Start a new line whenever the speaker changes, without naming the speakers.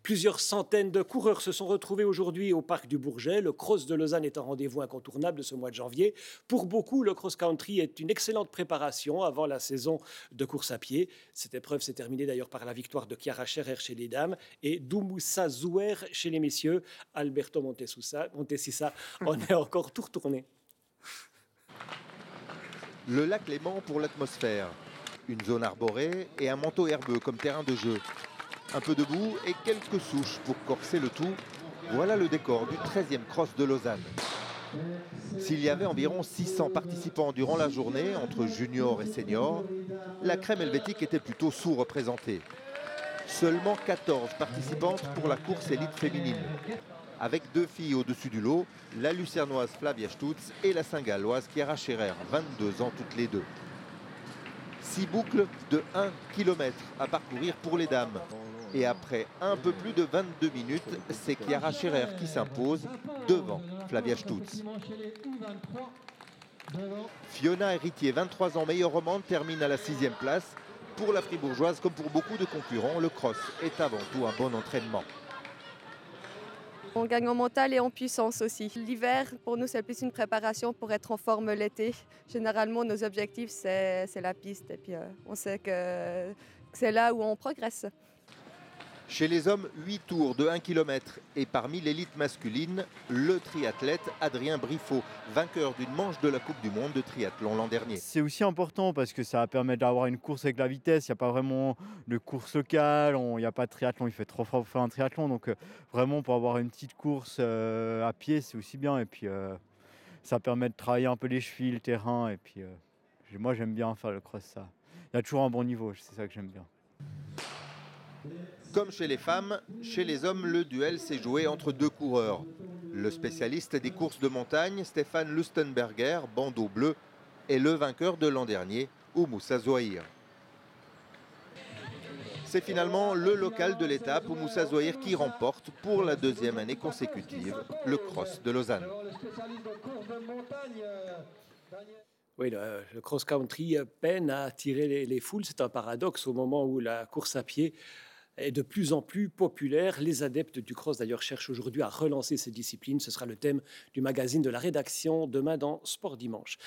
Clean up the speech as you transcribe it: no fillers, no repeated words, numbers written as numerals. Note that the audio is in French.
Plusieurs centaines de coureurs se sont retrouvés aujourd'hui au parc du Bourget. Le Cross de Lausanne est un rendez-vous incontournable de ce mois de janvier. Pour beaucoup, le cross-country est une excellente préparation avant la saison de course à pied. Cette épreuve s'est terminée d'ailleurs par la victoire de Chiara Scherer chez les dames et d'Oumoussa Zouer chez les messieurs. Alberto Montesissa en est encore tout retourné.
Le lac Léman pour l'atmosphère. Une zone arborée et un manteau herbeux comme terrain de jeu. Un peu de boue et quelques souches pour corser le tout. Voilà le décor du 13e Cross de Lausanne. S'il y avait environ 600 participants durant la journée, entre juniors et seniors, la crème helvétique était plutôt sous-représentée. Seulement 14 participantes pour la course élite féminine. Avec 2 filles au-dessus du lot, la lucernoise Flavia Stutz et la Saint-Galloise Chiara Scherer, 22 ans toutes les deux. 6 boucles de 1 km à parcourir pour les dames. Et après un peu plus de 22 minutes, c'est Chiara Scherer qui s'impose devant Flavia Stutz. Fiona Héritier, 23 ans, meilleure romande, termine à la 6e place. Pour la fribourgeoise, comme pour beaucoup de concurrents, le cross est avant tout un bon entraînement.
On gagne en mental et en puissance aussi. L'hiver, pour nous, c'est plus une préparation pour être en forme l'été. Généralement, nos objectifs, c'est la piste. Et puis, on sait que c'est là où on progresse.
Chez les hommes, 8 tours de 1 km. Et parmi l'élite masculine, le triathlète Adrien Briffaut, vainqueur d'une manche de la Coupe du Monde de triathlon l'an dernier.
C'est aussi important parce que ça va permettre d'avoir une course avec la vitesse. Il n'y a pas vraiment de course locale, il n'y a pas de triathlon, il fait trop froid pour faire un triathlon. Donc vraiment pour avoir une petite course à pied, c'est aussi bien. Et puis ça permet de travailler un peu les chevilles, le terrain. Et puis moi j'aime bien faire le cross, ça. Il y a toujours un bon niveau, c'est ça que j'aime bien.
Comme chez les femmes, chez les hommes, le duel s'est joué entre 2 coureurs. Le spécialiste des courses de montagne, Stéphane Lustenberger, bandeau bleu, et le vainqueur de l'an dernier, Oumoussa Zouahir. C'est finalement le local de l'étape, Oumoussa Zouahir, qui remporte pour la 2e année consécutive le Cross de Lausanne.
Oui, le cross-country peine à attirer les foules. C'est un paradoxe au moment où la course à pied est de plus en plus populaire. Les adeptes du cross, d'ailleurs, cherchent aujourd'hui à relancer ces disciplines. Ce sera le thème du magazine de la rédaction demain dans Sport Dimanche.